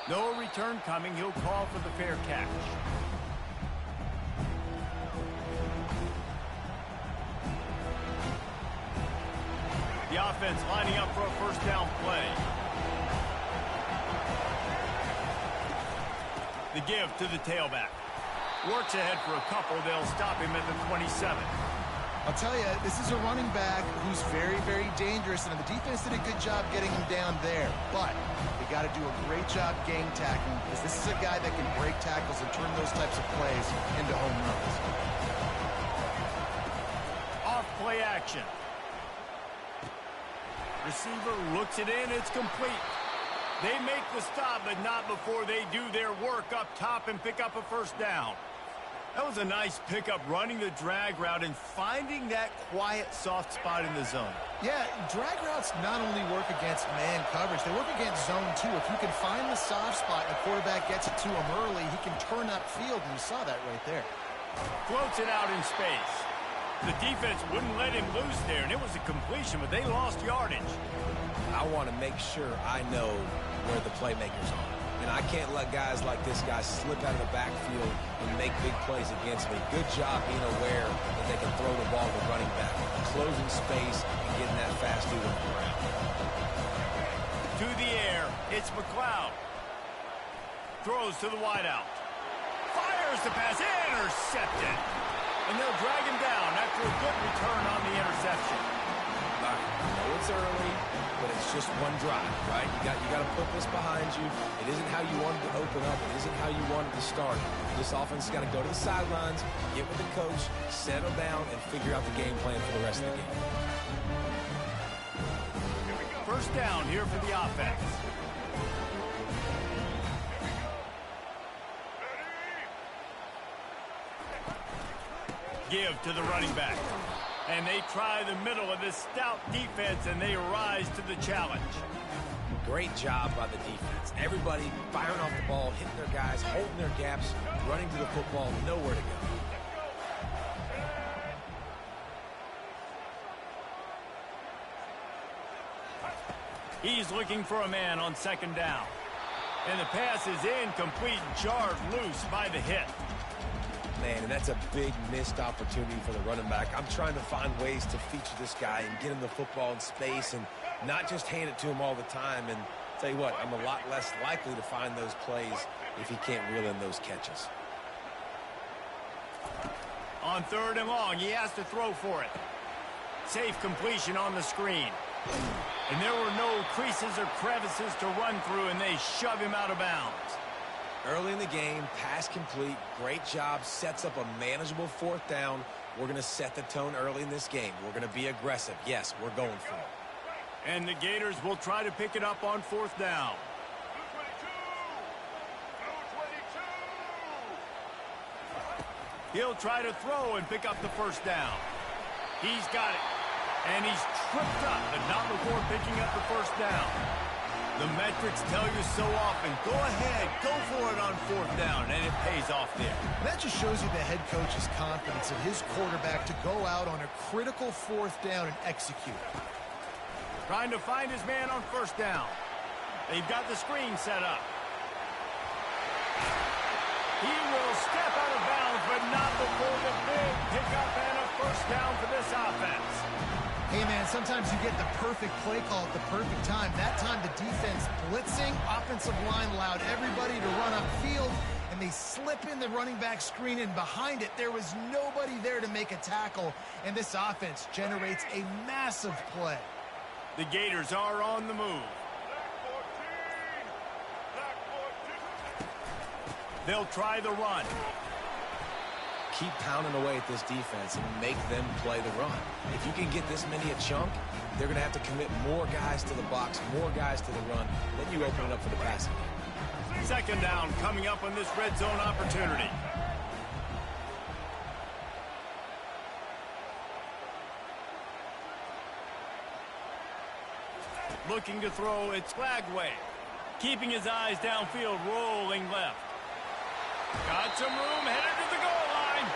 No return coming. He'll call for the fair catch. The offense lining up for a first down play. The give to the tailback. Works ahead for a couple. They'll stop him at the 27. I'll tell you, this is a running back who's very, very dangerous, and the defense did a good job getting him down there. But they got to do a great job game tackling, because this is a guy that can break tackles and turn those types of plays into home runs. Off play action. Receiver looks it in. It's complete. They make the stop, but not before they do their work up top and pick up a first down. That was a nice pickup, running the drag route and finding that quiet, soft spot in the zone. Yeah, drag routes not only work against man coverage, they work against zone too. If you can find the soft spot and the quarterback gets it to him early, he can turn upfield, and you saw that right there. Floats it out in space. The defense wouldn't let him loose there, and it was a completion, but they lost yardage. I want to make sure I know where the playmakers are. And I can't let guys like this guy slip out of the backfield and make big plays against me. Good job being aware that they can throw the ball to running back, closing space and getting that fast dude on the ground. To the air, it's McLeod. Throws to the wideout. Fires the pass, intercepted. And they'll drag him down after a good return on the interception. All right, I know it's early, but it's just one drive, right? You got to put this behind you. It isn't how you wanted to open up. It isn't how you wanted to start. This offense has got to go to the sidelines, get with the coach, settle down, and figure out the game plan for the rest of the game. First down here for the offense. Give to the running back. And they try the middle of this stout defense, and they rise to the challenge. Great job by the defense. Everybody firing off the ball, hitting their guys, holding their gaps, running to the football, nowhere to go. He's looking for a man on second down. And the pass is incomplete, jarred loose by the hit. Man, and that's a big missed opportunity for the running back. I'm trying to find ways to feature this guy and get him the football in space and not just hand it to him all the time. And tell you what, I'm a lot less likely to find those plays if he can't reel in those catches. On third and long, he has to throw for it. Safe completion on the screen. And there were no creases or crevices to run through, and they shove him out of bounds. Early in the game, pass complete, great job, sets up a manageable fourth down. We're going to set the tone early in this game. We're going to be aggressive. Yes, we're going for it. And the Gators will try to pick it up on fourth down. He'll try to throw and pick up the first down. He's got it. And he's tripped up, but not before picking up the first down. The metrics tell you so often, go ahead, go for it on fourth down, and it pays off there. That just shows you the head coach's confidence in his quarterback to go out on a critical fourth down and execute. Trying to find his man on first down. They've got the screen set up. He will step out of bounds, but not before the big pickup and a first down for this offense. Hey, man, sometimes you get the perfect play call at the perfect time. That time the defense blitzing, offensive line allowed everybody to run upfield, and they slip in the running back screen, and behind it there was nobody there to make a tackle, and this offense generates a massive play. The Gators are on the move. They'll try the run. Keep pounding away at this defense and make them play the run. If you can get this many a chunk, they're going to have to commit more guys to the box, more guys to the run. Then you open it up for the passing game. Second down coming up on this red zone opportunity. Looking to throw, it's Lagway. Keeping his eyes downfield, rolling left. Got some room, headed to the goal line.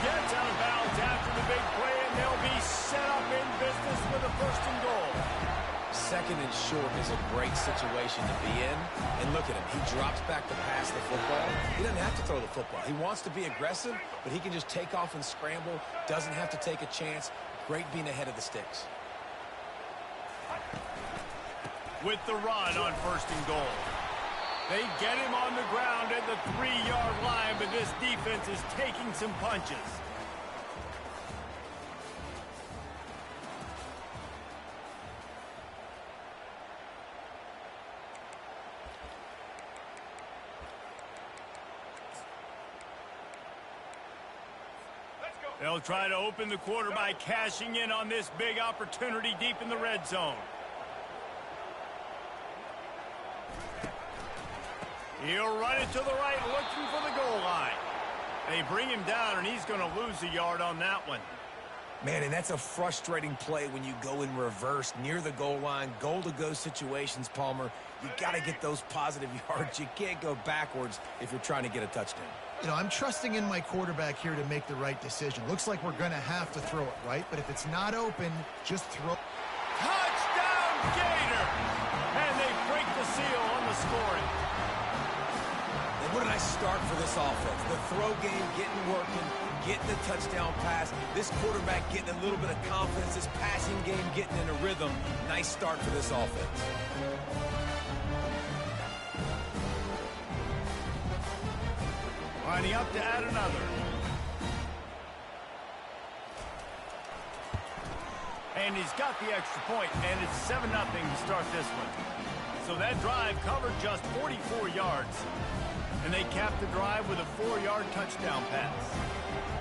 Gets out of bounds after the big play, and they'll be set up in business with a first and goal. Second and short is a great situation to be in. And look at him. He drops back to pass the football. He doesn't have to throw the football. He wants to be aggressive, but he can just take off and scramble. Doesn't have to take a chance. Great being ahead of the sticks. With the run on 1st and goal. They get him on the ground at the 3-yard line, but this defense is taking some punches. They'll try to open the quarter by cashing in on this big opportunity deep in the red zone. He'll run it to the right, looking for the goal line. They bring him down, and he's going to lose a yard on that one. Man, and that's a frustrating play when you go in reverse near the goal line. Goal-to-go situations, Palmer. You got to get those positive yards. You can't go backwards if you're trying to get a touchdown. You know, I'm trusting in my quarterback here to make the right decision. Looks like we're going to have to throw it, right? But if it's not open, just throw. Touchdown, Gator! And they break the seal on the scoring. And what a nice start for this offense. The throw game getting working, getting the touchdown pass. This quarterback getting a little bit of confidence. This passing game getting in a rhythm. Nice start for this offense. Lining up to add another. And he's got the extra point, and it's 7-0 to start this one. So that drive covered just 44 yards. And they capped the drive with a 4-yard touchdown pass.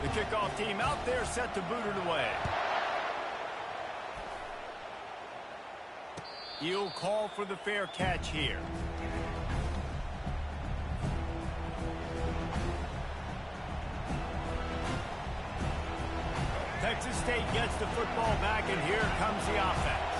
The kickoff team out there set to boot it away. He'll call for the fair catch here. Texas State gets the football back, and here comes the offense.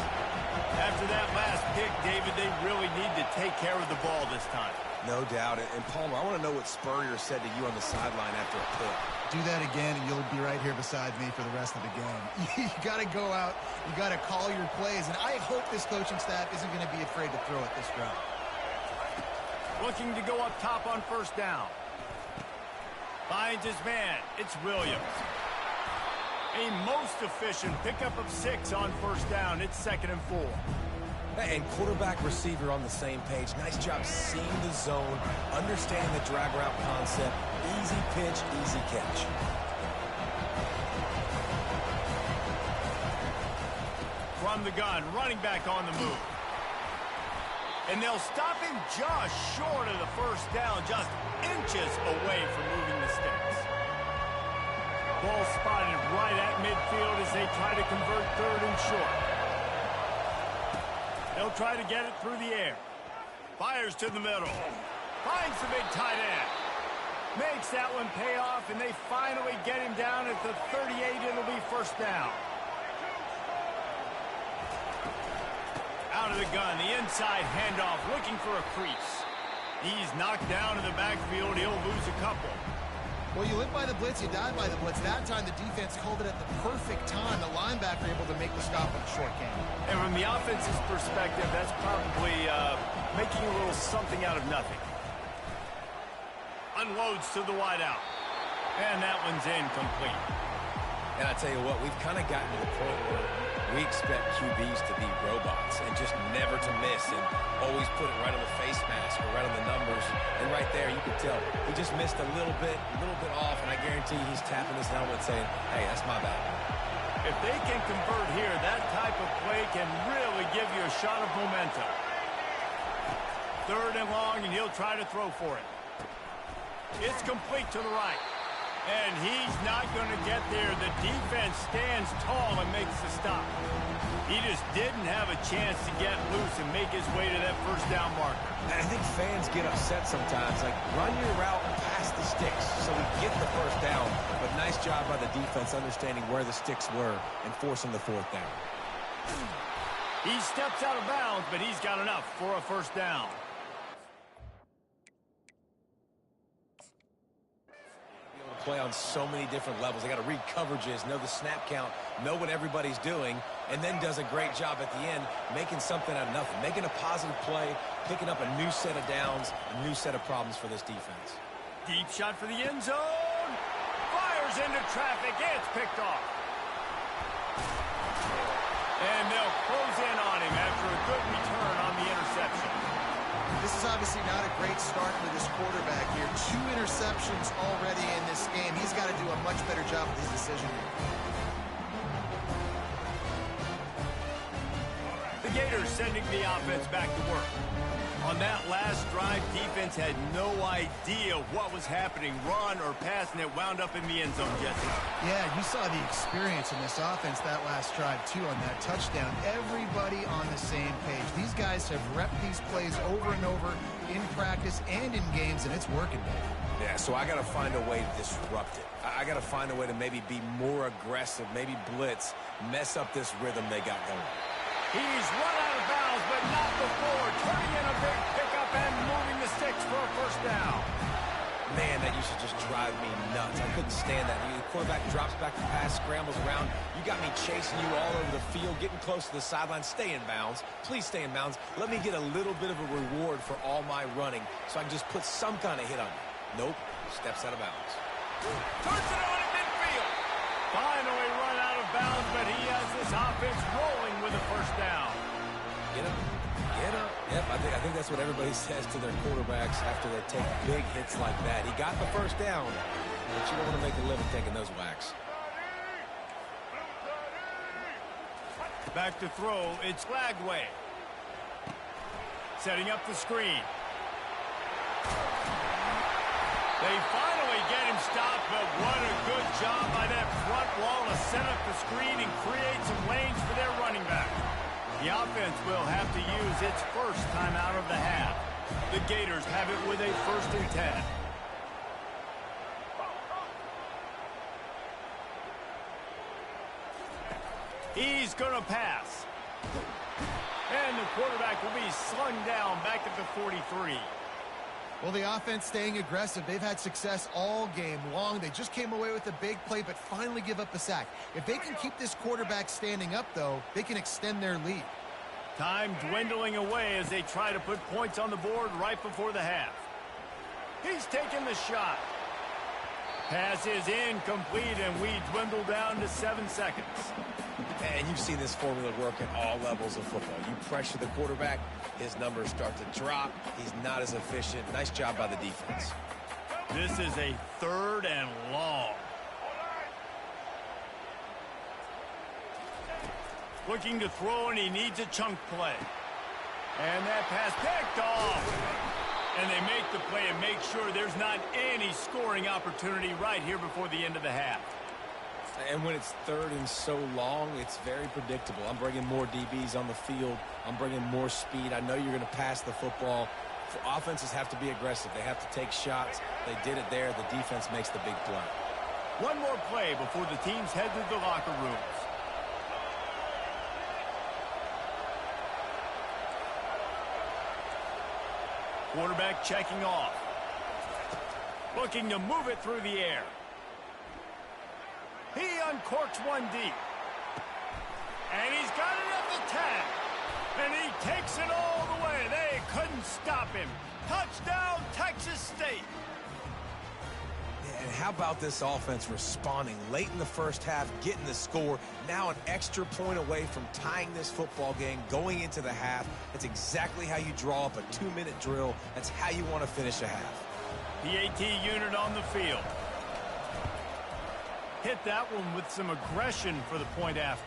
After that last pick, David, they really need to take care of the ball this time. No doubt. And Palmer, I want to know what Spurrier said to you on the sideline after a pick. Do that again, and you'll be right here beside me for the rest of the game. You got to go out. You got to call your plays, and I hope this coaching staff isn't going to be afraid to throw it this drive. Looking to go up top on 1st down. Finds his man. It's Williams. A most efficient pickup of 6 on 1st down. It's 2nd and 4. And quarterback receiver on the same page. Nice job seeing the zone, understanding the drag route concept. Easy pitch, easy catch. From the gun, running back on the move. And they'll stop him just short of the 1st down, just inches away from moving the sticks. Ball spotted right at midfield as they try to convert 3rd and short. They'll try to get it through the air. Fires to the middle. Finds the big tight end. Makes that one pay off, and they finally get him down at the 38. It'll be 1st down. Out of the gun, the inside handoff, looking for a crease. He's knocked down in the backfield. He'll lose a couple. Well, you live by the blitz, you die by the blitz. That time, the defense called it at the perfect time. The linebacker able to make the stop on the short game. And from the offense's perspective, that's probably making a little something out of nothing. Unloads to the wideout. And that one's incomplete. And I tell you what, we've kind of gotten to the point where we expect QBs to be robots and just never to miss and always put it right on the face mask or right on the numbers. And right there, you could tell he just missed a little bit off, and I guarantee he's tapping his helmet saying, hey, that's my bad. If they can convert here, that type of play can really give you a shot of momentum. 3rd and long, and he'll try to throw for it. It's complete to the right. And he's not going to get there. The defense stands tall and makes the stop. He just didn't have a chance to get loose and make his way to that 1st down marker. I think fans get upset sometimes. Like, run your route past the sticks so we get the 1st down. But nice job by the defense understanding where the sticks were and forcing the 4th down. He steps out of bounds, but he's got enough for a 1st down. play on so many different levels. They got to read coverages, know the snap count, know what everybody's doing, and then does a great job at the end making something out of nothing, making a positive play, picking up a new set of downs, a new set of problems for this defense. Deep shot for the end zone. Fires into traffic. It's picked off. And they'll close in on him after a good return on the interception. This is obviously not a great start for this quarterback here. 2 interceptions already in this game. He's got to do a much better job with his decision making. The Gators sending the offense back to work. On that last drive, defense had no idea what was happening, run or pass, and it wound up in the end zone, Jesse. Yeah, you saw the experience in this offense that last drive, too, on that touchdown. Everybody on the same page. These guys have repped these plays over and over in practice and in games, and it's working, man. Yeah, so I got to find a way to disrupt it. I got to find a way to maybe be more aggressive, maybe blitz, mess up this rhythm they got going. He's run out of bounds, but not before. Turning in a big pickup and moving the sticks for a first down. Man, that used to just drive me nuts. I couldn't stand that. The quarterback drops back to pass, scrambles around. You got me chasing you all over the field, getting close to the sideline. Stay in bounds. Please stay in bounds. Let me get a little bit of a reward for all my running so I can just put some kind of hit on you. Nope. Steps out of bounds. Turns it on at midfield. Finally run out of bounds, but he has this offense rolling with a first down. Get up. Get up. Yep, I think that's what everybody says to their quarterbacks after they take big hits like that. He got the first down, but you don't want to make a living taking those whacks. Back to throw, it's Lagway. Setting up the screen. They finally get him stopped, but what a good job by that front wall to set up the screen and create some lanes for their running back. The offense will have to use its first time out of the half. The Gators have it with a 1st and 10. He's going to pass. And the quarterback will be slung down back at the 43. Well, the offense staying aggressive. They've had success all game long. They just came away with a big play, but finally give up a sack. If they can keep this quarterback standing up, though, they can extend their lead. Time dwindling away as they try to put points on the board right before the half. He's taking the shot. Pass is incomplete, and we dwindle down to 7 seconds. And you've seen this formula work at all levels of football. You pressure the quarterback, his numbers start to drop. He's not as efficient. Nice job by the defense. This is a 3rd and long. Looking to throw, and he needs a chunk play. And that pass picked off. And they make the play and make sure there's not any scoring opportunity right here before the end of the half. And when it's 3rd and so long, it's very predictable. I'm bringing more DBs on the field. I'm bringing more speed. I know you're going to pass the football. Offenses have to be aggressive. They have to take shots. They did it there. The defense makes the big play. One more play before the teams head to the locker rooms. Quarterback checking off. Looking to move it through the air. He uncorks one deep. And he's got it at the 10. And he takes it all the way. They couldn't stop him. Touchdown, Texas State. And how about this offense responding late in the first half, getting the score, now an extra point away from tying this football game, going into the half. That's exactly how you draw up a 2-minute drill. That's how you want to finish a half. PAT unit on the field. Hit that one with some aggression for the point after.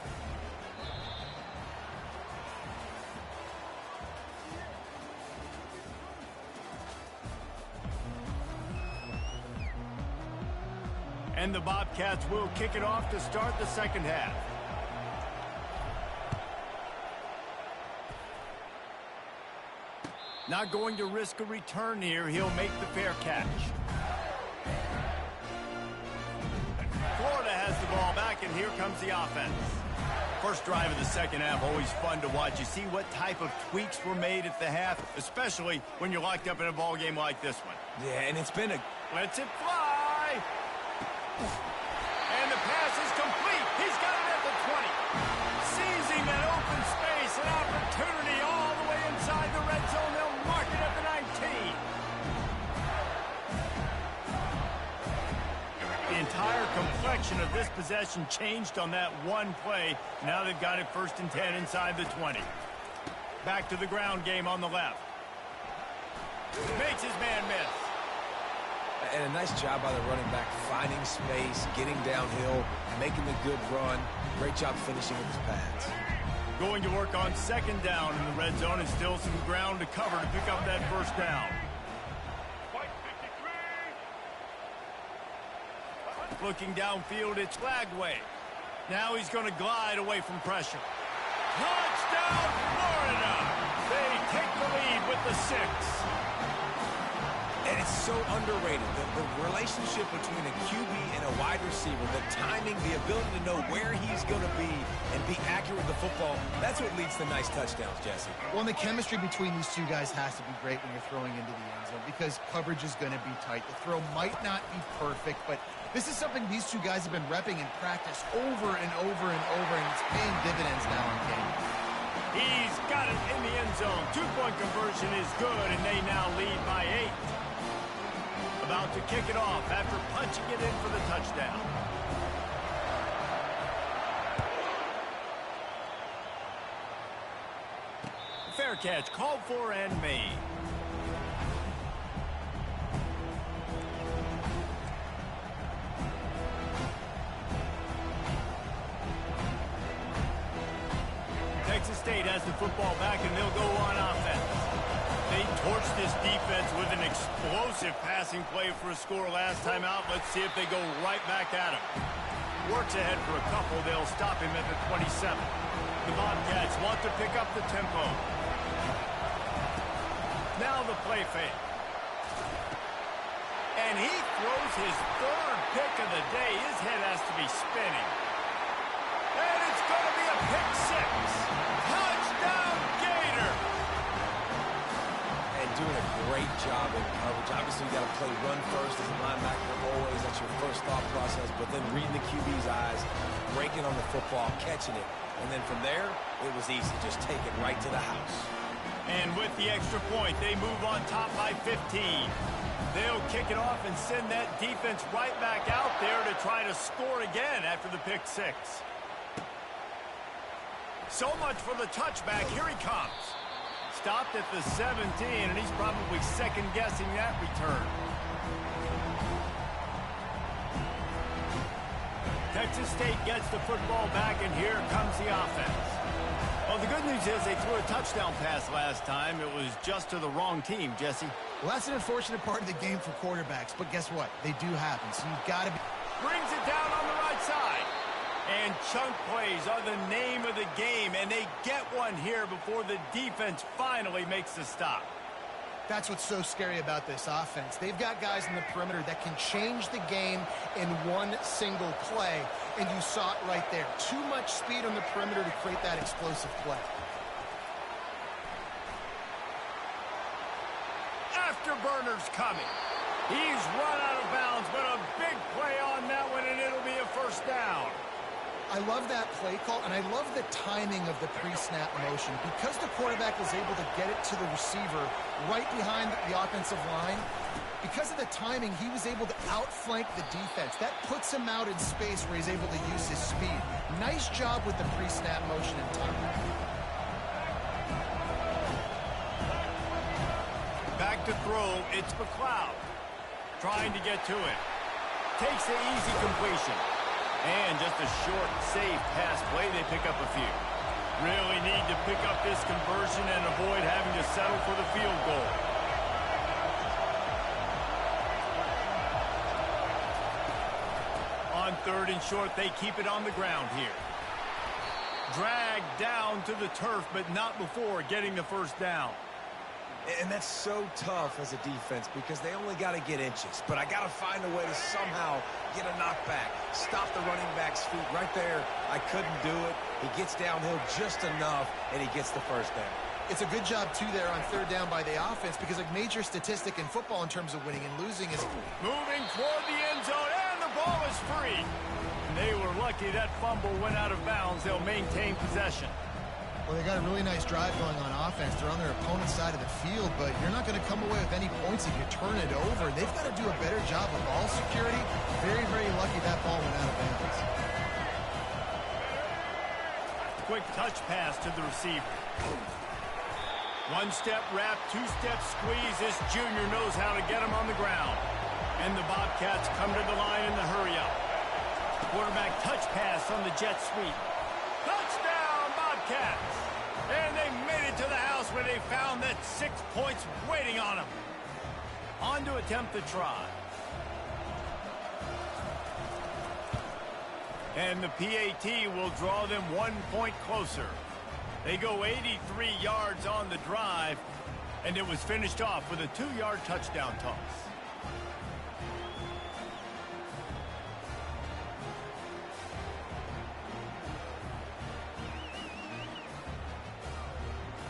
And the Bobcats will kick it off to start the second half. Not going to risk a return here. He'll make the fair catch. Florida has the ball back, and here comes the offense. First drive of the second half, always fun to watch. You see what type of tweaks were made at the half, especially when you're locked up in a ball game like this one. Yeah, and it's been a... Lets it fly. And the pass is complete. He's got it at the 20. Seizing that open space, an opportunity all the way inside the red zone. They'll mark it at the 19. The entire complexion of this possession changed on that one play. Now they've got it 1st and 10 inside the 20. Back to the ground game on the left. Makes his man miss. And a nice job by the running back, finding space, getting downhill, making the good run. Great job finishing with his pads. Going to work on 2nd down in the red zone, and still some ground to cover to pick up that 1st down. Looking downfield, it's Lagway. Now he's going to glide away from pressure. Touchdown, Florida! They take the lead with the 6. And it's so underrated. The relationship between a QB and a wide receiver, the timing, the ability to know where he's going to be and be accurate with the football, that's what leads to nice touchdowns, Jesse. Well, and the chemistry between these two guys has to be great when you're throwing into the end zone because coverage is going to be tight. The throw might not be perfect, but this is something these two guys have been repping in practice over and over and over, and it's paying dividends now on games. He's got it in the end zone. 2-point conversion is good, and they now lead by 8. About to kick it off after punching it in for the touchdown. Fair catch called for and made. Texas State has the football back, and they'll go on offense. They torched this defense with an explosive passing play for a score last time out. Let's see if they go right back at him. Works ahead for a couple. They'll stop him at the 27. The Bobcats want to pick up the tempo. Now the play fake. And he throws his 3rd pick of the day. His head has to be spinning. And it's going to be a pick 6. Touchdown, Gator! And doing a great job in coverage. Obviously, you got to play run first as a linebacker always. That's your first thought process. But then reading the QB's eyes, breaking on the football, catching it. And then from there, it was easy. Just take it right to the house. And with the extra point, they move on top by 15. They'll kick it off and send that defense right back out there to try to score again after the pick 6. So much for the touchback. Here he comes. Stopped at the 17, and he's probably second-guessing that return. Texas State gets the football back, and here comes the offense. Well, the good news is they threw a touchdown pass last time. It was just to the wrong team, Jesse. Well, that's an unfortunate part of the game for quarterbacks, but guess what? They do happen, so you've got to be... Brings it down on the right side. And chunk plays are the name of the game, and they get one here before the defense finally makes the stop. That's what's so scary about this offense. They've got guys in the perimeter that can change the game in one single play, and you saw it right there. Too much speed on the perimeter to create that explosive play. Afterburner's coming. He's run out of bounds, but a big play on that one, and it'll be a 1st down. I love that play call, and I love the timing of the pre-snap motion. Because the quarterback was able to get it to the receiver right behind the offensive line, because of the timing, he was able to outflank the defense. That puts him out in space where he's able to use his speed. Nice job with the pre-snap motion and timing. Back to throw, it's McLeod. Trying to get to it. Takes the easy completion. And just a short, safe pass play, they pick up a few. Really need to pick up this conversion and avoid having to settle for the field goal. On 3rd and short, they keep it on the ground here. Dragged down to the turf, but not before getting the 1st down. And that's so tough as a defense because they only got to get inches. But I got to find a way to somehow get a knockback, stop the running back's feet right there. I couldn't do it. He gets downhill just enough, and he gets the 1st down. It's a good job, too, there on 3rd down by the offense because a major statistic in football in terms of winning and losing is... Moving toward the end zone, and the ball ball is free. They were lucky that fumble went out of bounds. They'll maintain possession. Well, they got a really nice drive going on offense. They're on their opponent's side of the field, but you're not going to come away with any points if you turn it over. They've got to do a better job of ball security. Very, very lucky that ball went out of bounds. Quick touch pass to the receiver. One-step wrap, two-step squeeze. This junior knows how to get him on the ground. And the Bobcats come to the line in the hurry-up. Quarterback touch pass on the jet sweep. Touchdown, Bobcats! And they made it to the house where they found that 6 points waiting on them. On to attempt the try. And the PAT will draw them 1 point closer. They go 83 yards on the drive, and it was finished off with a 2-yard touchdown toss.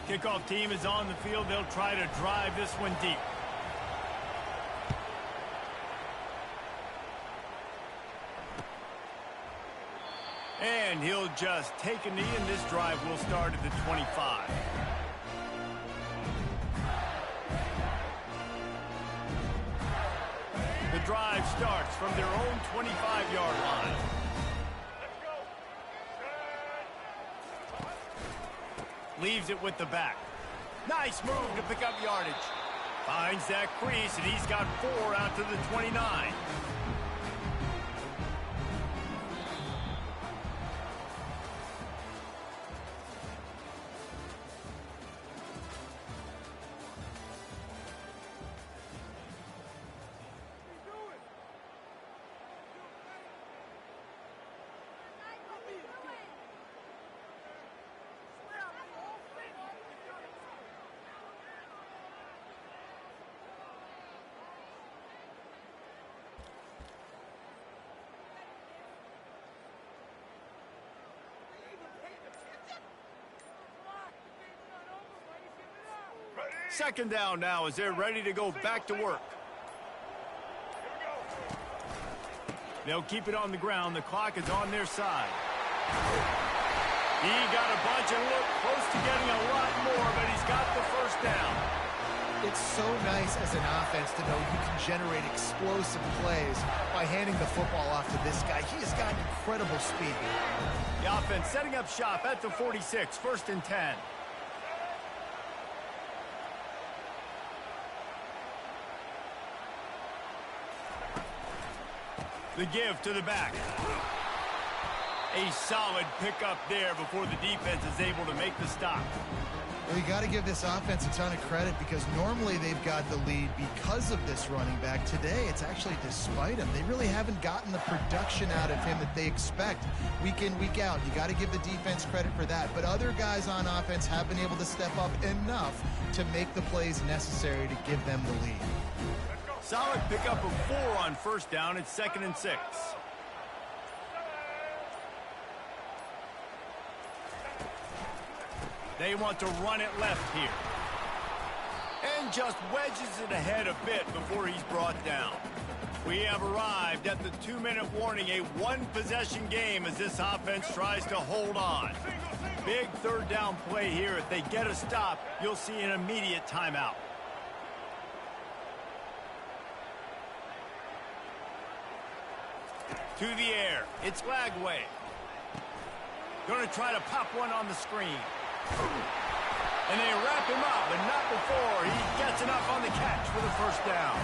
Kickoff team is on the field. They'll try to drive this one deep. And he'll just take a knee, and this drive will start at the 25. The drive starts from their own 25-yard line. Leaves it with the back. Nice move to pick up yardage. Finds that crease, and he's got 4 out to the 29. Second down now as they're ready to go back to work. They'll keep it on the ground. The clock is on their side. He got a bunch and looked close to getting a lot more, but he's got the first down. It's so nice as an offense to know you can generate explosive plays by handing the football off to this guy. He has got incredible speed. The offense setting up shop at the 46, 1st and 10. The give to the back. A solid pickup there before the defense is able to make the stop. Well, you got to give this offense a ton of credit because normally they've got the lead because of this running back. Today, it's actually despite him. They really haven't gotten the production out of him that they expect week in, week out. You got to give the defense credit for that. But other guys on offense have been able to step up enough to make the plays necessary to give them the lead. Solid pickup of 4 on first down. It's 2nd and 6. They want to run it left here. And just wedges it ahead a bit before he's brought down. We have arrived at the 2-minute warning, a 1-possession game as this offense tries to hold on. Big 3rd down play here. If they get a stop, you'll see an immediate timeout. To the air. It's Lagway. Going to try to pop one on the screen. And they wrap him up, but not before he gets enough on the catch for the first down.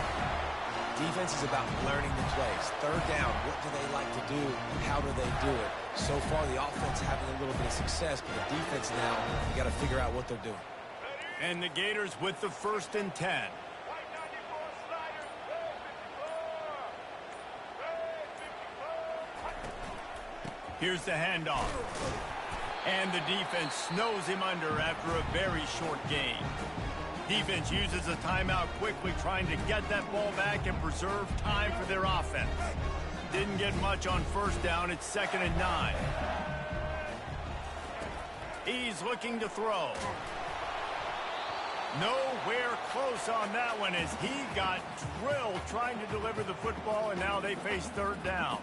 Defense is about learning the plays. 3rd down, what do they like to do? How do they do it? So far, the offense having a little bit of success, but the defense now, you got to figure out what they're doing. And the Gators with the 1st and 10. Here's the handoff. And the defense snows him under after a very short gain. Defense uses a timeout quickly, trying to get that ball back and preserve time for their offense. Didn't get much on first down. It's 2nd and 9. He's looking to throw. Nowhere close on that one as he got drilled trying to deliver the football, and now they face third down.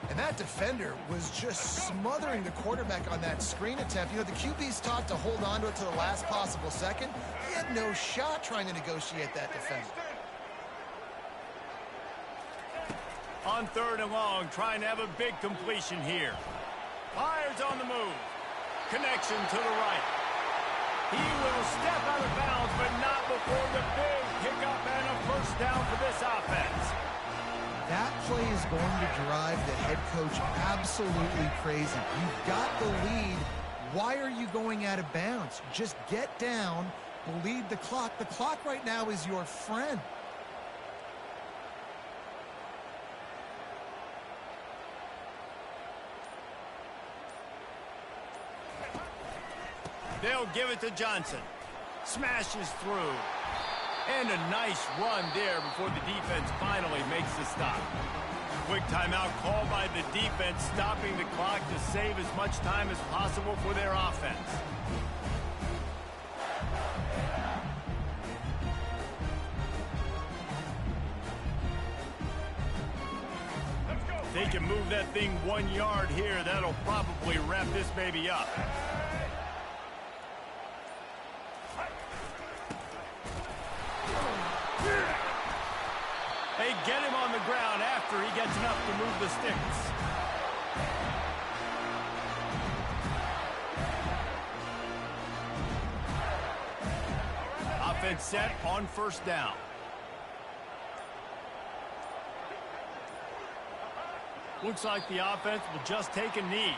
And that defender was just smothering the quarterback on that screen attempt. You know, the QB's taught to hold on to it to the last possible second. He had no shot trying to negotiate that defender. On third and long, trying to have a big completion here. Fires on the move. Connection to the right. He will step out of bounds, but not before the big pickup and a first down for this offense. That play is going to drive the head coach absolutely crazy. You've got the lead. Why are you going out of bounds? Just get down, bleed the clock. The clock right now is your friend. They'll give it to Johnson. Smashes through. And a nice run there before the defense finally makes the stop. Quick timeout called by the defense, stopping the clock to save as much time as possible for their offense. If they can move that thing 1 yard here, that'll probably wrap this baby up. They get him on the ground after he gets enough to move the sticks. Offense set on first down. Looks like the offense will just take a knee.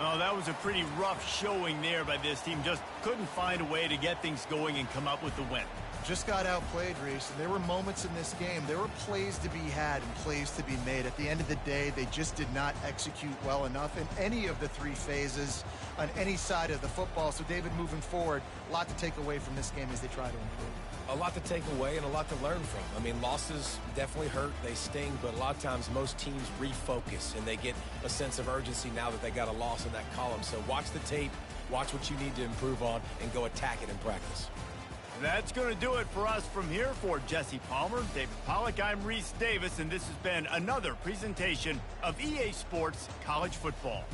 Oh, that was a pretty rough showing there by this team. Just couldn't find a way to get things going and come up with the win. Just got outplayed, Reese. And there were moments in this game. There were plays to be had and plays to be made. At the end of the day, they just did not execute well enough in any of the three phases on any side of the football. So, David, moving forward, a lot to take away from this game as they try to improve. A lot to take away and a lot to learn from. I mean, losses definitely hurt. They sting, but a lot of times most teams refocus and they get a sense of urgency now that they got a loss in that column. So watch the tape, watch what you need to improve on, and go attack it in practice. That's going to do it for us from here. For Jesse Palmer, David Pollack, I'm Reese Davis, and this has been another presentation of EA Sports College Football.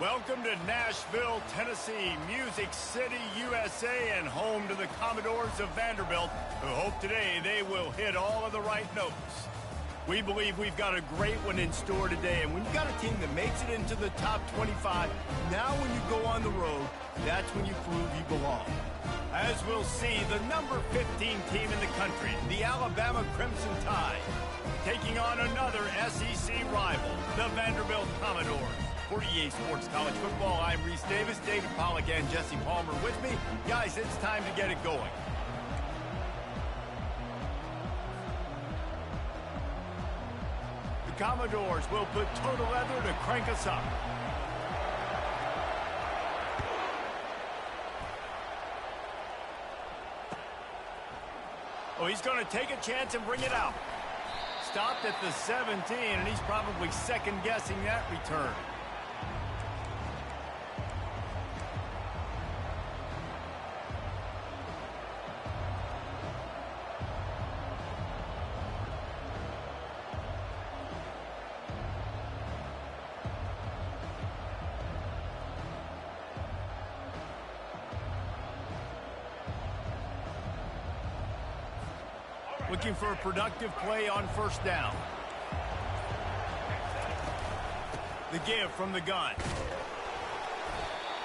Welcome to Nashville, Tennessee, Music City, USA, and home to the Commodores of Vanderbilt, who hope today they will hit all of the right notes. We believe we've got a great one in store today, and when you've got a team that makes it into the top 25, now when you go on the road, that's when you prove you belong. As we'll see, the number 15 team in the country, the Alabama Crimson Tide, taking on another SEC rival, the Vanderbilt Commodores. For EA Sports College Football, I'm Reese Davis, David Pollack, and Jesse Palmer with me. Guys, it's time to get it going. The Commodores will put Total Leather to crank us up. Oh, he's going to take a chance and bring it out. stopped at the 17, and he's probably second-guessing that return. Looking for a productive play on first down. The give from the gun.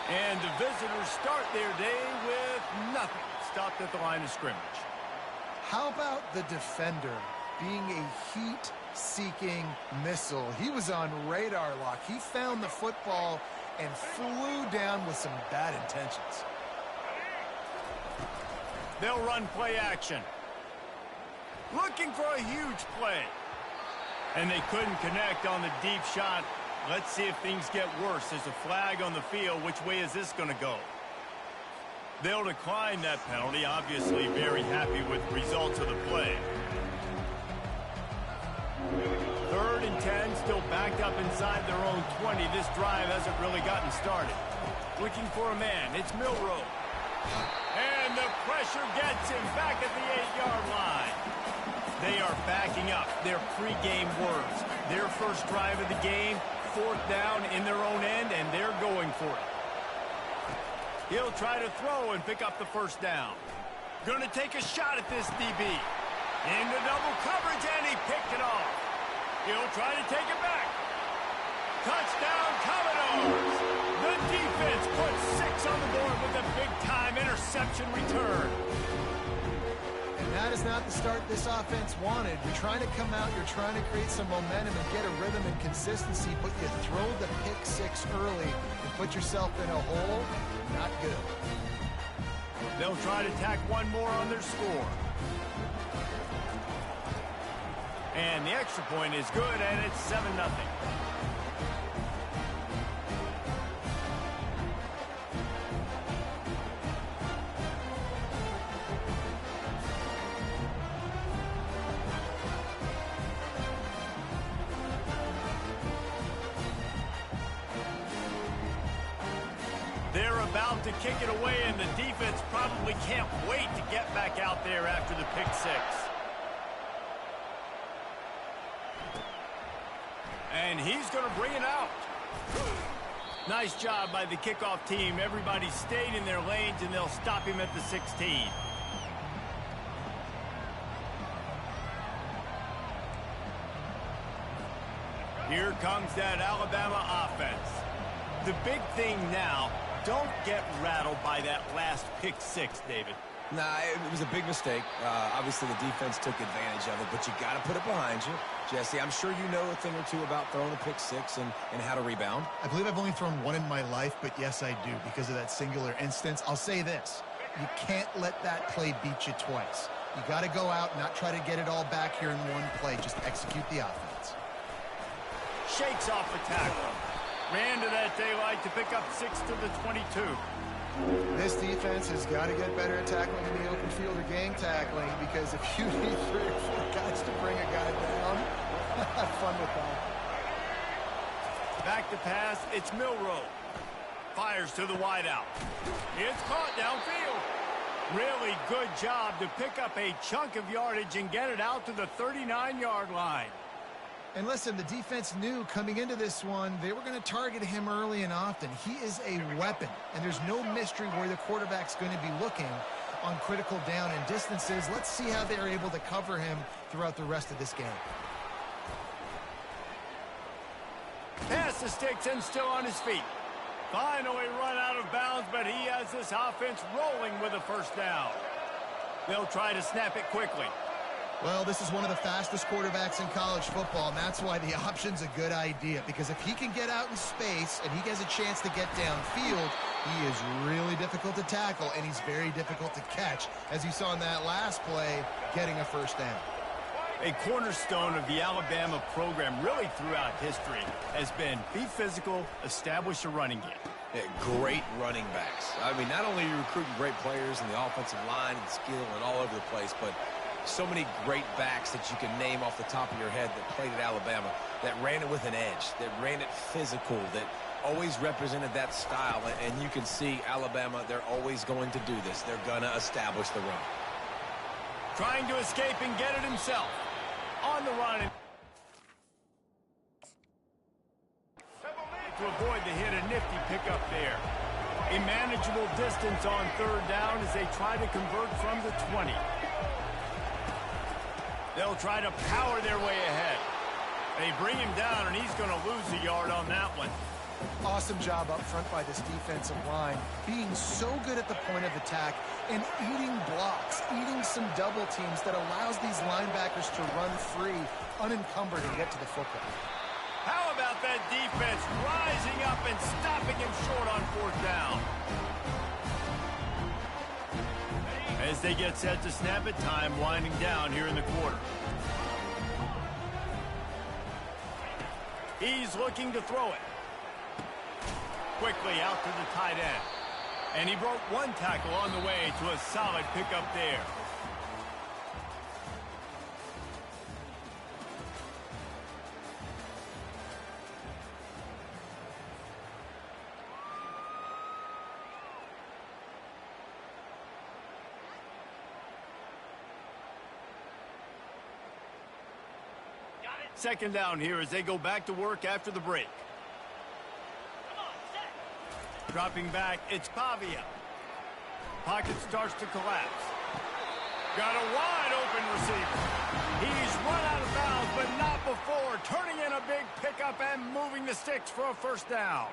And the visitors start their day with nothing. Stopped at the line of scrimmage. How about the defender being a heat-seeking missile? He was on radar lock. He found the football and flew down with some bad intentions. They'll run play action. Looking for a huge play. And they couldn't connect on the deep shot. Let's see if things get worse. There's a flag on the field. Which way is this going to go? They'll decline that penalty. Obviously very happy with the results of the play. 3rd and 10, still backed up inside their own 20. This drive hasn't really gotten started. Looking for a man. It's Milroe. And the pressure gets him back at the 8-yard line. They are backing up their pregame words. Their first drive of the game, 4th down in their own end, and they're going for it. He'll try to throw and pick up the first down. Going to take a shot at this DB. Into double coverage, and he picked it off. He'll try to take it back. Touchdown, Commodores! The defense puts 6 on the board with a big-time interception return. That is not the start this offense wanted. You're trying to come out, you're trying to create some momentum and get a rhythm and consistency, but you throw the pick 6 early and put yourself in a hole. Not good. They'll try to tack one more on their score. And the extra point is good, and it's 7-0. They're about to kick it away, and the defense probably can't wait to get back out there after the pick 6. And he's going to bring it out. Nice job by the kickoff team. Everybody stayed in their lanes, and they'll stop him at the 16. Here comes that Alabama offense. The big thing now, don't get rattled by that last pick 6, David. Nah, it was a big mistake. Obviously, the defense took advantage of it, but you got to put it behind you. Jesse, I'm sure you know a thing or two about throwing a pick 6 and how to rebound. I believe I've only thrown one in my life, but yes, I do because of that singular instance. I'll say this. You can't let that play beat you twice. You got to go out and not try to get it all back here in one play. Just execute the offense. Shakes off the tackle. Ran to that daylight to pick up 6 to the 22. This defense has got to get better at tackling in the open field or gang tackling, because if you need 3 or 4 guys to bring a guy down, have fun with that. Back to pass, it's Milroe. Fires to the wideout. It's caught downfield. Really good job to pick up a chunk of yardage and get it out to the 39-yard line. And listen, the defense knew coming into this one, they were going to target him early and often. He is a weapon, and there's no mystery where the quarterback's going to be looking on critical down and distances. Let's see how they're able to cover him throughout the rest of this game. Pass the sticks and still on his feet. Finally run out of bounds, but he has this offense rolling with a first down. They'll try to snap it quickly. Well, this is one of the fastest quarterbacks in college football, and that's why the option's a good idea, because if he can get out in space and he has a chance to get downfield, he is really difficult to tackle, and he's very difficult to catch, as you saw in that last play, getting a first down. A cornerstone of the Alabama program really throughout history has been be physical, establish a running game. Yeah, great running backs. I mean, not only are you recruiting great players in the offensive line and skill and all over the place, but So many great backs that you can name off the top of your head that played at Alabama, that ran it with an edge, that ran it physical, that always represented that style. And you can see Alabama, they're always going to do this. They're going to establish the run. Trying to escape and get it himself. On the run. To avoid the hit, a nifty pickup there. A manageable distance on third down as they try to convert from the 20. They'll try to power their way ahead. They bring him down, and he's going to lose a yard on that one. Awesome job up front by this defensive line, being so good at the point of attack and eating blocks, eating some double teams that allows these linebackers to run free, unencumbered, and get to the football. How about that defense rising up and stopping him short on fourth down? As they get set to snap it, time winding down here in the quarter. He's looking to throw it. Quickly out to the tight end. And he broke one tackle on the way to a solid pickup there. Second down here as they go back to work after the break. Dropping back, it's Pavia. Pocket starts to collapse. Got a wide open receiver. He's run out of bounds, but not before. Turning in a big pickup and moving the sticks for a first down.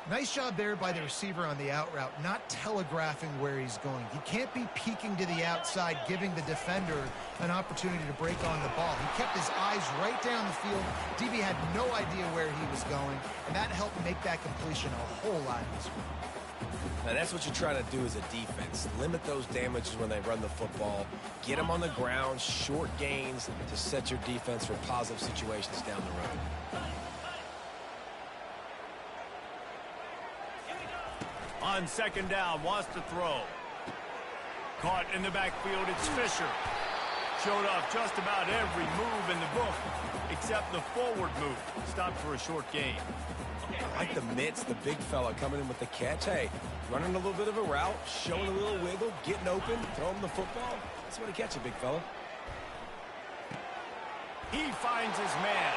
Nice job there by the receiver on the out route, not telegraphing where he's going. He can't be peeking to the outside, giving the defender an opportunity to break on the ball. He kept his eyes right down the field. DB had no idea where he was going, and that helped make that completion a whole lot easier. Now, that's what you try to do as a defense. Limit those damages when they run the football. Get them on the ground, short gains to set your defense for positive situations down the road. On second down, wants to throw. Caught in the backfield, it's Fisher. Showed off just about every move in the book, except the forward move. Stopped for a short gain. I like the mitts, the big fella coming in with the catch. Hey, running a little bit of a route, showing a little wiggle, getting open, throwing the football. That's what he catch it, big fella. He finds his man.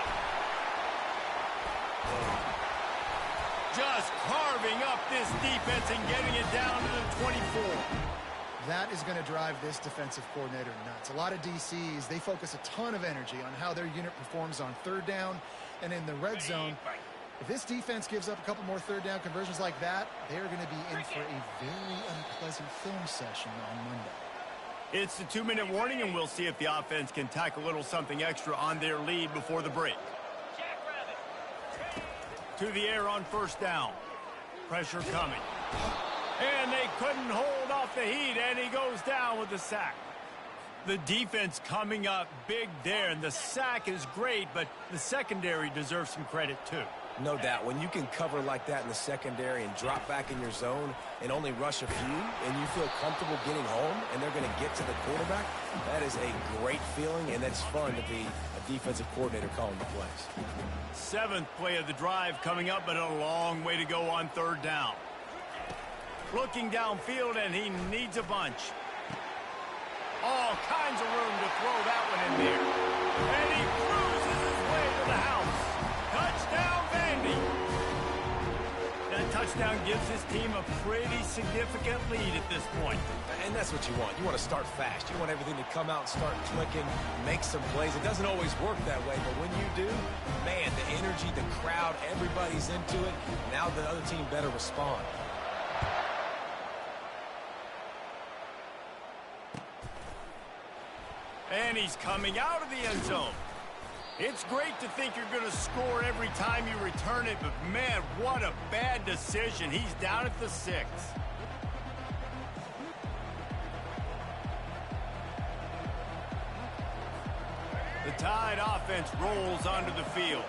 Just carving up this defense and getting it down to the 24. That is going to drive this defensive coordinator nuts. A lot of DCs, they focus a ton of energy on how their unit performs on third down and in the red zone. If this defense gives up a couple more third down conversions like that, they're going to be in for a very unpleasant film session on Monday. It's the 2-minute warning, and we'll see if the offense can tack a little something extra on their lead before the break. To the air on first down. Pressure coming. And they couldn't hold off the heat, and he goes down with the sack. The defense coming up big there, and the sack is great, but the secondary deserves some credit too. No doubt. When you can cover like that in the secondary and drop back in your zone and only rush a few, and you feel comfortable getting home, and they're going to get to the quarterback, that is a great feeling, and that's fun to be a defensive coordinator calling the plays. Seventh play of the drive coming up, but a long way to go on third down. Looking downfield, and he needs a bunch. All kinds of room to throw that one in there. And he cruises his way to the house. Touchdown, Vandy. That touchdown gives his team a pretty significant lead at this point. And that's what you want. You want to start fast. You want everything to come out and start clicking, make some plays. It doesn't always work that way, but when you do, man, the energy, the crowd, everybody's into it. Now the other team better respond. And he's coming out of the end zone. It's great to think you're going to score every time you return it, but man, what a bad decision. He's down at the 6. The Tide offense rolls onto the field.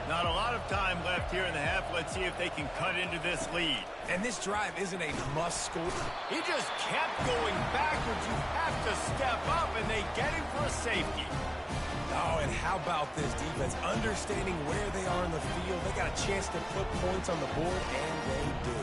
Not a lot of time left here in the half. Let's see if they can cut into this lead. And this drive isn't a must score. He just kept going backwards. You have to step up, and they get him for a safety. Oh, and how about this defense? Understanding where they are in the field. They got a chance to put points on the board, and they do.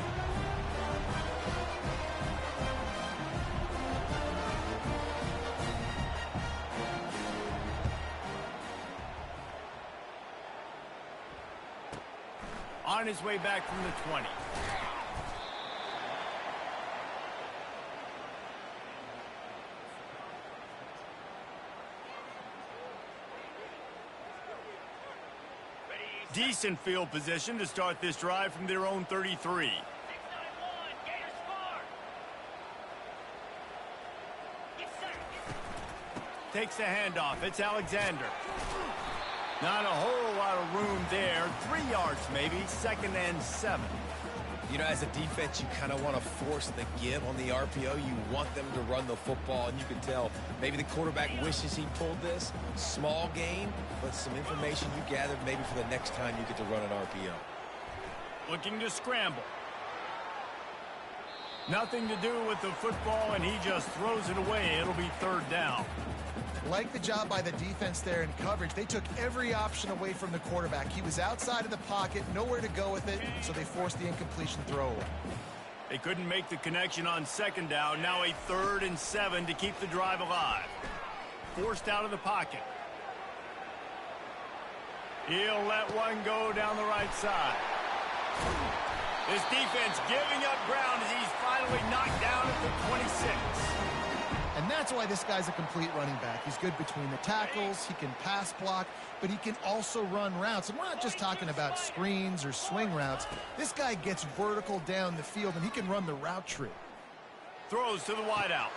On his way back from the 20. Decent field position to start this drive from their own 33. 6-9-1, Gators score. Get set. Takes the handoff. It's Alexander. Not a whole lot of room there. 3 yards maybe. 2nd and 7. You know, as a defense, you kind of want to force the give on the RPO. You want them to run the football, and you can tell maybe the quarterback wishes he pulled this. Small gain, but some information you gathered maybe for the next time you get to run an RPO. Looking to scramble. Nothing to do with the football, and he just throws it away. It'll be 3rd down. Like the job by the defense there in coverage. They took every option away from the quarterback. He was outside of the pocket, nowhere to go with it, so they forced the incompletion throwaway. They couldn't make the connection on 2nd down. Now a 3rd and 7 to keep the drive alive. Forced out of the pocket. He'll let one go down the right side. This defense giving up ground as he's finally knocked down at the 26. And that's why this guy's a complete running back. He's good between the tackles, he can pass block, but he can also run routes. And we're not just talking about screens or swing routes. This guy gets vertical down the field, and he can run the route tree. Throws to the wideout.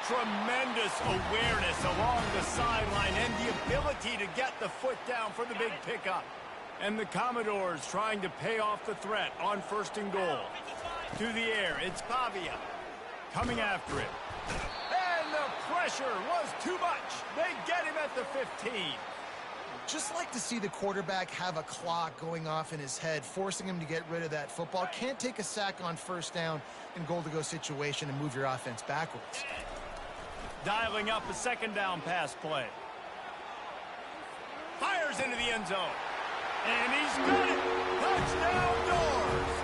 Tremendous awareness along the sideline and the ability to get the foot down for the big pickup. And the Commodores trying to pay off the threat on 1st and goal. To the air, it's Pavia coming after him. And the pressure was too much. They get him at the 15. Just like to see the quarterback have a clock going off in his head, forcing him to get rid of that football. Can't take a sack on 1st down in goal-to-go situation and move your offense backwards. Dialing up a 2nd down pass play. Fires into the end zone. And he's got it. Touchdown Doors.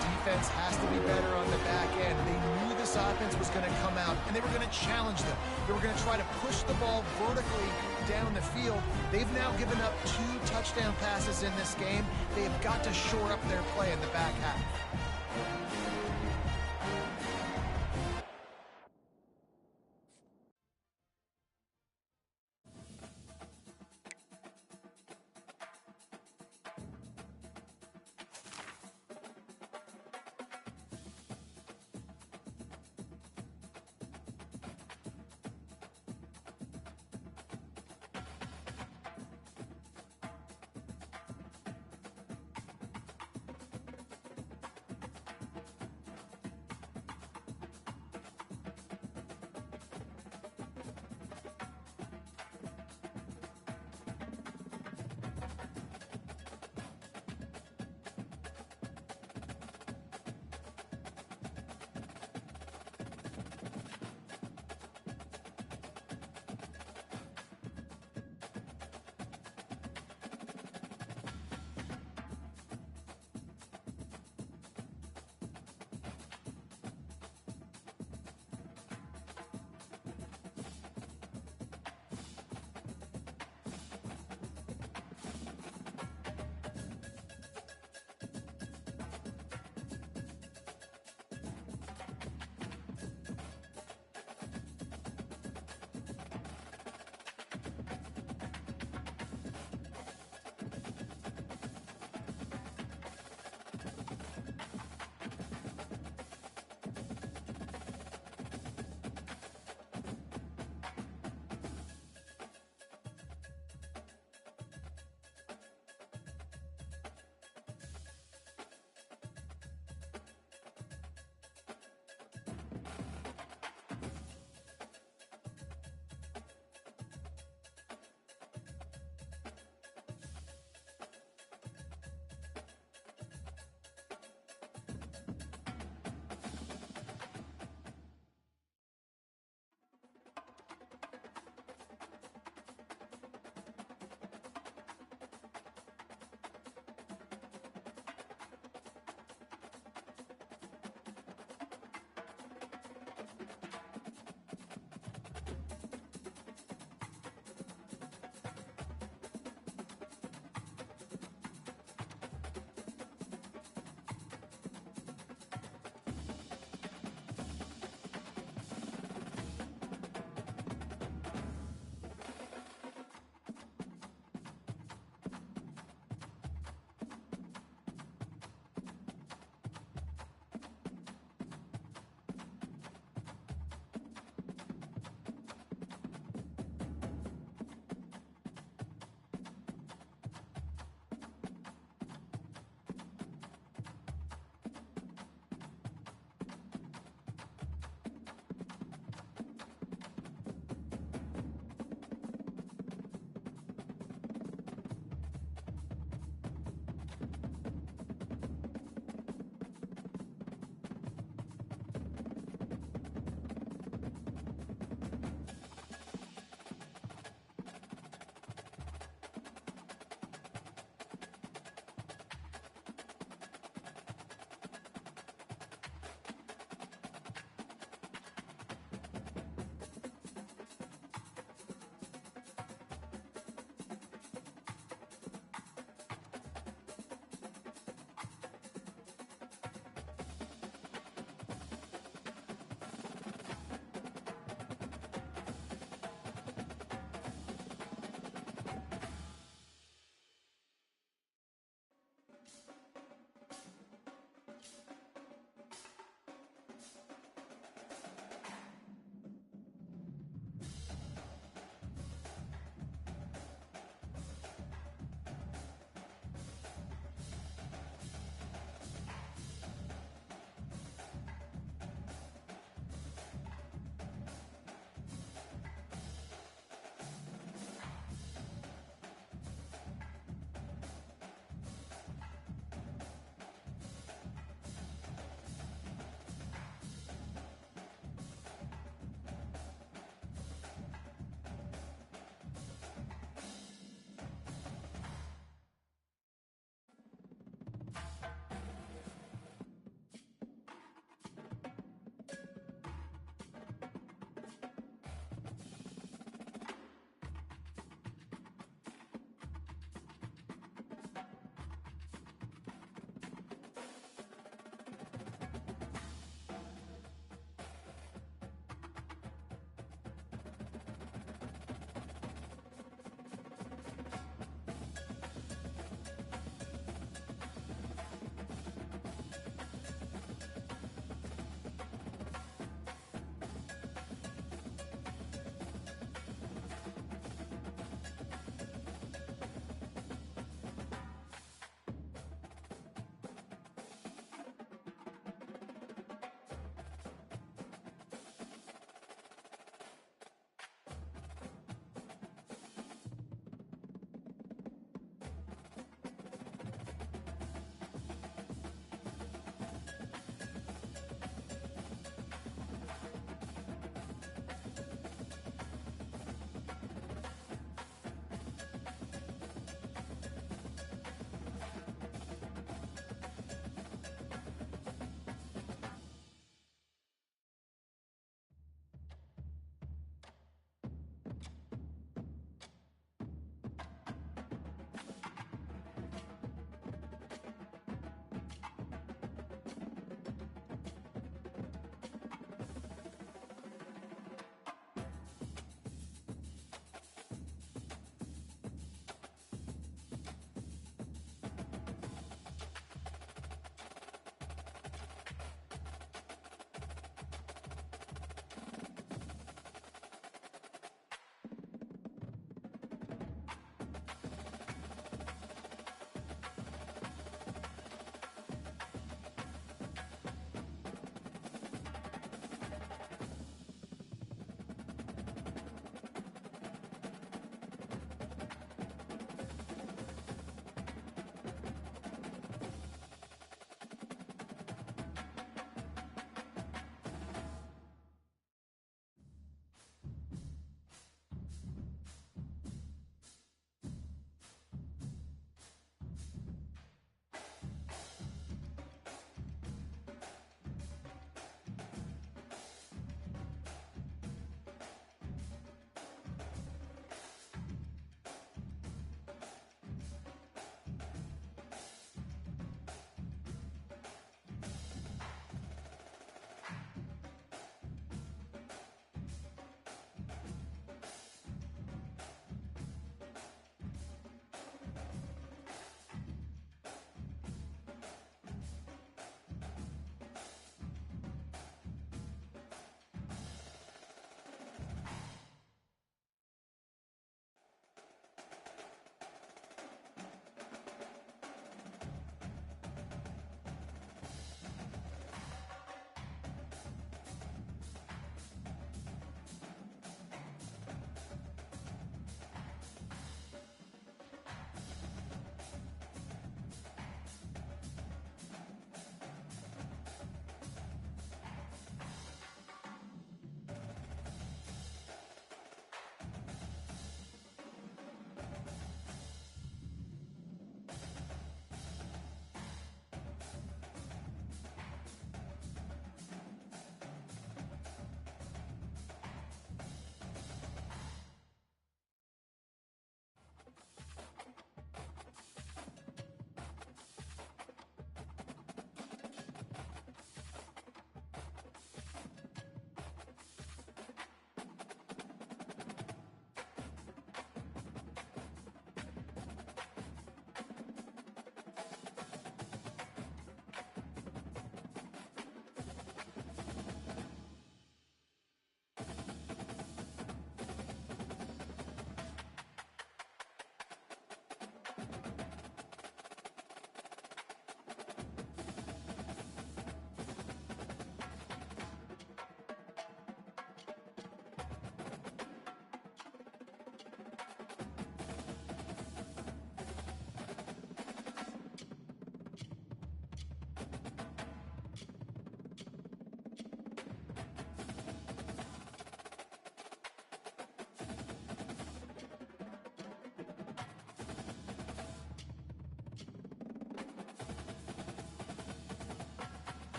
Defense has to be better on the back end. They knew this offense was going to come out, and they were going to challenge them. They were going to try to push the ball vertically down the field. They've now given up 2 touchdown passes in this game. They have got to shore up their play in the back half.